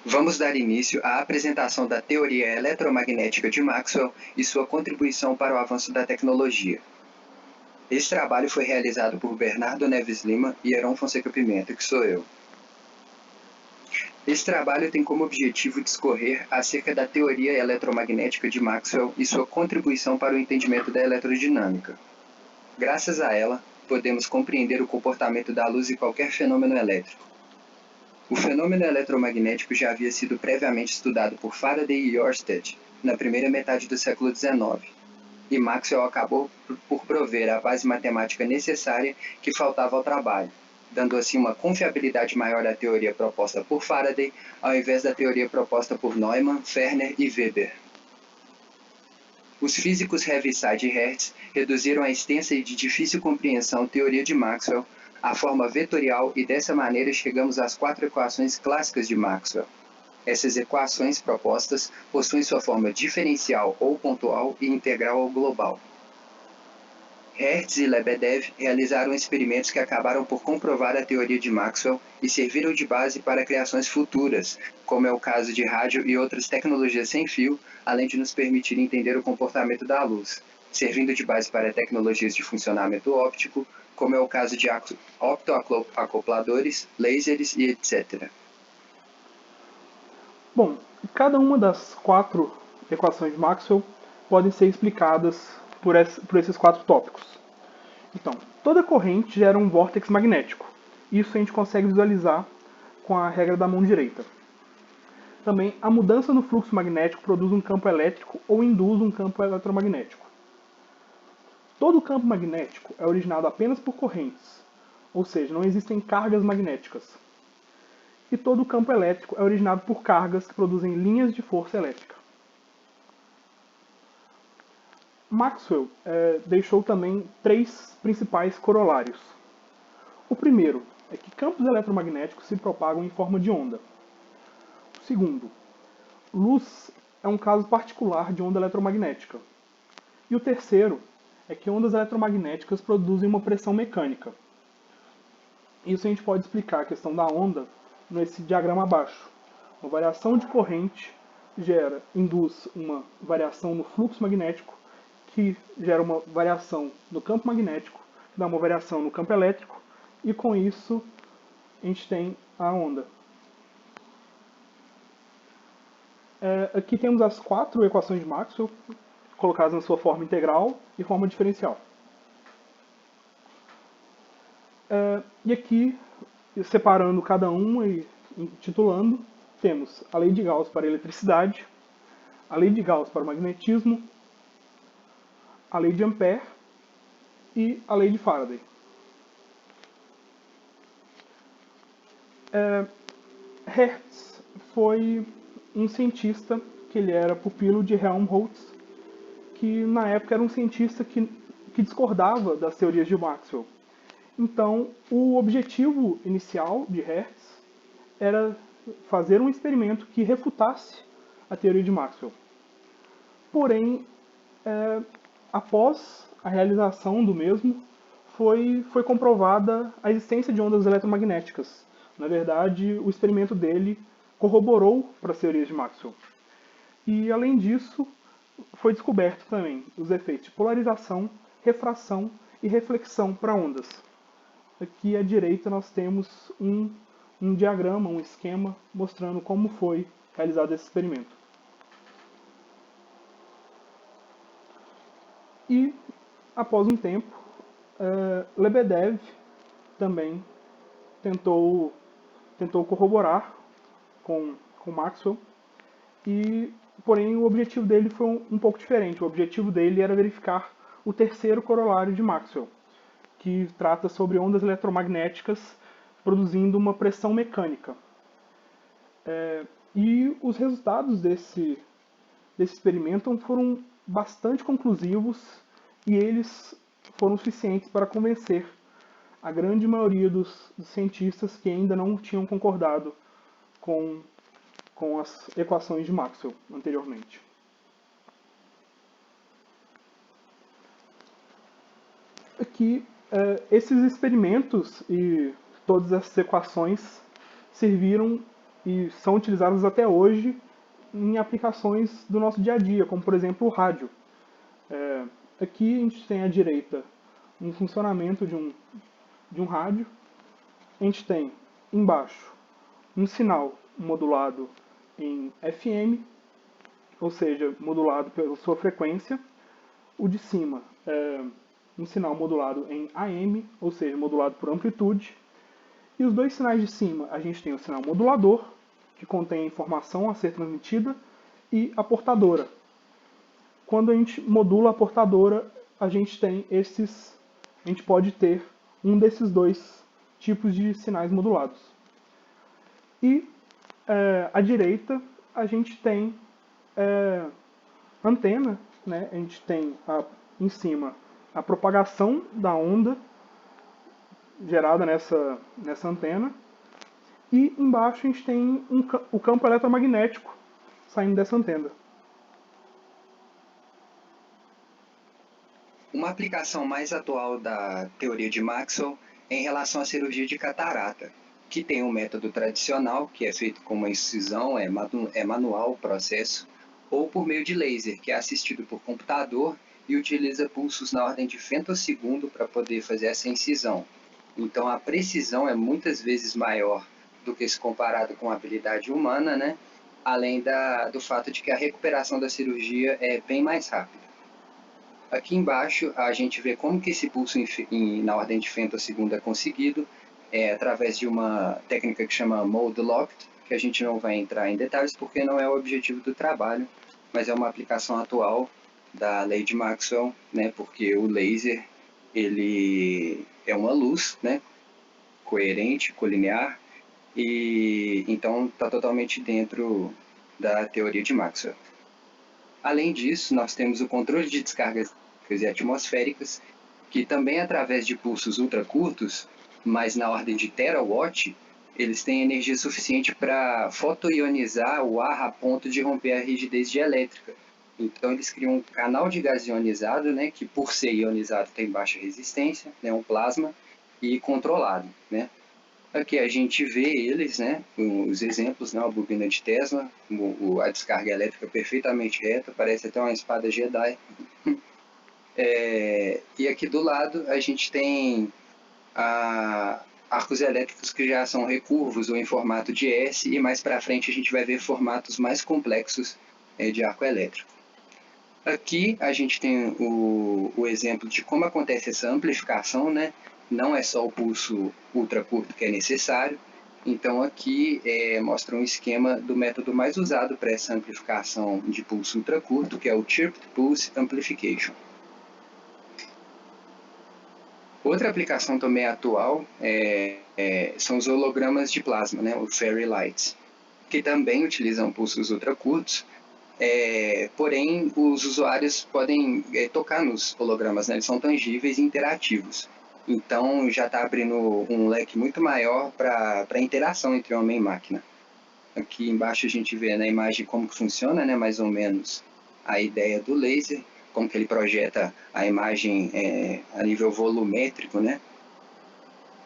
Vamos dar início à apresentação da teoria eletromagnética de Maxwell e sua contribuição para o avanço da tecnologia. Esse trabalho foi realizado por Bernardo Neves Lima e Heron Fonseca Pimenta, que sou eu. Esse trabalho tem como objetivo discorrer acerca da teoria eletromagnética de Maxwell e sua contribuição para o entendimento da eletrodinâmica. Graças a ela, podemos compreender o comportamento da luz e qualquer fenômeno elétrico. O fenômeno eletromagnético já havia sido previamente estudado por Faraday e Ørsted na primeira metade do século XIX, e Maxwell acabou por prover a base matemática necessária que faltava ao trabalho, dando assim uma confiabilidade maior à teoria proposta por Faraday, ao invés da teoria proposta por Neumann, Ferner e Weber. Os físicos Heaviside e Hertz reduziram a extensa e de difícil compreensão teoria de Maxwell à forma vetorial e dessa maneira chegamos às 4 equações clássicas de Maxwell. Essas equações propostas possuem sua forma diferencial ou pontual e integral ou global. Hertz e Lebedev realizaram experimentos que acabaram por comprovar a teoria de Maxwell e serviram de base para criações futuras, como é o caso de rádio e outras tecnologias sem fio, além de nos permitir entender o comportamento da luz, servindo de base para tecnologias de funcionamento óptico, como é o caso de optoacopladores, lasers e etc. Bom, cada uma das 4 equações de Maxwell podem ser explicadas por esses 4 tópicos. Então, toda corrente gera um vórtex magnético. Isso a gente consegue visualizar com a regra da mão direita. Também, a mudança no fluxo magnético produz um campo elétrico ou induz um campo eletromagnético. Todo campo magnético é originado apenas por correntes, ou seja, não existem cargas magnéticas. E todo campo elétrico é originado por cargas que produzem linhas de força elétrica. Maxwell deixou também 3 principais corolários. O primeiro é que campos eletromagnéticos se propagam em forma de onda. O segundo, luz é um caso particular de onda eletromagnética. E o terceiro é que ondas eletromagnéticas produzem uma pressão mecânica. Isso a gente pode explicar a questão da onda nesse diagrama abaixo. Uma variação de corrente induz uma variação no fluxo magnético, que gera uma variação no campo magnético, que dá uma variação no campo elétrico, e com isso a gente tem a onda. Aqui temos as 4 equações de Maxwell, colocadas na sua forma integral e forma diferencial. E aqui, separando cada uma e intitulando, temos a lei de Gauss para a eletricidade, a lei de Gauss para o magnetismo, a lei de Ampère e a lei de Faraday. Hertz foi um cientista que ele era pupilo de Helmholtz, que na época era um cientista que discordava das teorias de Maxwell. Então, o objetivo inicial de Hertz era fazer um experimento que refutasse a teoria de Maxwell. Porém, após a realização do mesmo, foi comprovada a existência de ondas eletromagnéticas. Na verdade, o experimento dele corroborou para as teorias de Maxwell. E, além disso, foi descoberto também os efeitos de polarização, refração e reflexão para ondas. Aqui à direita nós temos um diagrama, um esquema, mostrando como foi realizado esse experimento. E, após um tempo, Lebedev também tentou corroborar com Maxwell, porém o objetivo dele foi um pouco diferente. O objetivo dele era verificar o terceiro corolário de Maxwell, que trata sobre ondas eletromagnéticas produzindo uma pressão mecânica. E os resultados desse experimento foram bastante conclusivos e eles foram suficientes para convencer a grande maioria dos cientistas que ainda não tinham concordado com as equações de Maxwell anteriormente. Aqui, esses experimentos e todas essas equações serviram e são utilizadas até hoje em aplicações do nosso dia a dia, como por exemplo o rádio. Aqui a gente tem à direita um funcionamento de um rádio, a gente tem embaixo um sinal modulado em FM, ou seja, modulado pela sua frequência. O de cima é um sinal modulado em AM, ou seja, modulado por amplitude. E os dois sinais de cima, a gente tem o sinal modulador, que contém a informação a ser transmitida, e a portadora. Quando a gente modula a portadora, a gente pode ter um desses dois tipos de sinais modulados. E à direita, a gente tem antena, né? A gente tem em cima a propagação da onda gerada nessa antena, e embaixo a gente tem o campo eletromagnético saindo dessa antena. Uma aplicação mais atual da teoria de Maxwell é em relação à cirurgia de catarata, que tem um método tradicional, que é feito com uma incisão, é manual o processo, ou por meio de laser, que é assistido por computador e utiliza pulsos na ordem de femtosegundo para poder fazer essa incisão. Então a precisão é muitas vezes maior do que se comparado com a habilidade humana, né? Além do fato de que a recuperação da cirurgia é bem mais rápida. Aqui embaixo a gente vê como que esse pulso na ordem de femtosegundo é conseguido, através de uma técnica que chama Mode Locked, que a gente não vai entrar em detalhes porque não é o objetivo do trabalho, mas é uma aplicação atual da lei de Maxwell, né, porque o laser ele é uma luz, né, coerente, colinear, e então está totalmente dentro da teoria de Maxwell. Além disso, nós temos o controle de descargas e atmosféricas, que também através de pulsos ultracurtos, mas na ordem de terawatt, eles têm energia suficiente para fotoionizar o ar a ponto de romper a rigidez dielétrica. Então eles criam um canal de gás ionizado, né, que por ser ionizado tem baixa resistência, né, um plasma, e controlado, né. Aqui a gente vê eles, né, os exemplos, né, a bobina de Tesla, a descarga elétrica perfeitamente reta, parece até uma espada Jedi. E aqui do lado a gente tem arcos elétricos que já são recurvos ou em formato de S, e mais para frente a gente vai ver formatos mais complexos de arco elétrico. Aqui a gente tem o exemplo de como acontece essa amplificação, né? Não é só o pulso ultracurto que é necessário. Então aqui mostra um esquema do método mais usado para essa amplificação de pulso ultracurto, que é o Chirped Pulse Amplification. Outra aplicação também atual são os hologramas de plasma, né? O Fairy Lights, que também utilizam pulsos ultracurtos. Porém, os usuários podem tocar nos hologramas, né? Eles são tangíveis e interativos. Então, já está abrindo um leque muito maior para a interação entre homem e máquina. Aqui embaixo a gente vê na imagem como que funciona, né? Mais ou menos a ideia do laser, como que ele projeta a imagem a nível volumétrico, né?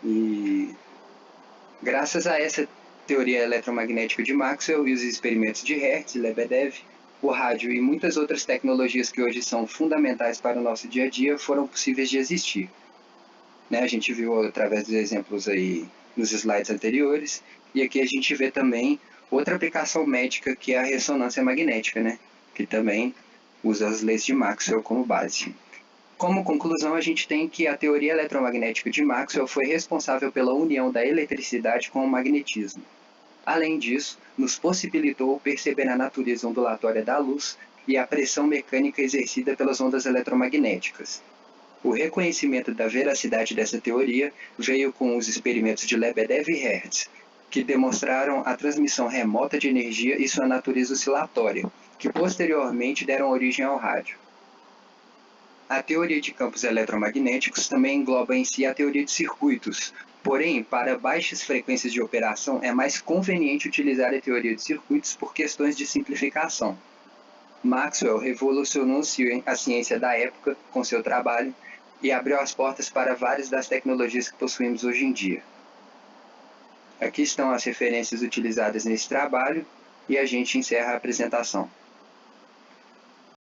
E graças a essa teoria eletromagnética de Maxwell e os experimentos de Hertz e Lebedev, o rádio e muitas outras tecnologias que hoje são fundamentais para o nosso dia a dia foram possíveis de existir. Né? A gente viu através dos exemplos aí nos slides anteriores, e aqui a gente vê também outra aplicação médica, que é a ressonância magnética, né? Que também usa as leis de Maxwell como base. Como conclusão, a gente tem que a teoria eletromagnética de Maxwell foi responsável pela união da eletricidade com o magnetismo. Além disso, nos possibilitou perceber a natureza ondulatória da luz e a pressão mecânica exercida pelas ondas eletromagnéticas. O reconhecimento da veracidade dessa teoria veio com os experimentos de Lebedev e Hertz, que demonstraram a transmissão remota de energia e sua natureza oscilatória, que posteriormente deram origem ao rádio. A teoria de campos eletromagnéticos também engloba em si a teoria de circuitos, porém, para baixas frequências de operação é mais conveniente utilizar a teoria de circuitos por questões de simplificação. Maxwell revolucionou a ciência da época com seu trabalho e abriu as portas para várias das tecnologias que possuímos hoje em dia. Aqui estão as referências utilizadas nesse trabalho e a gente encerra a apresentação.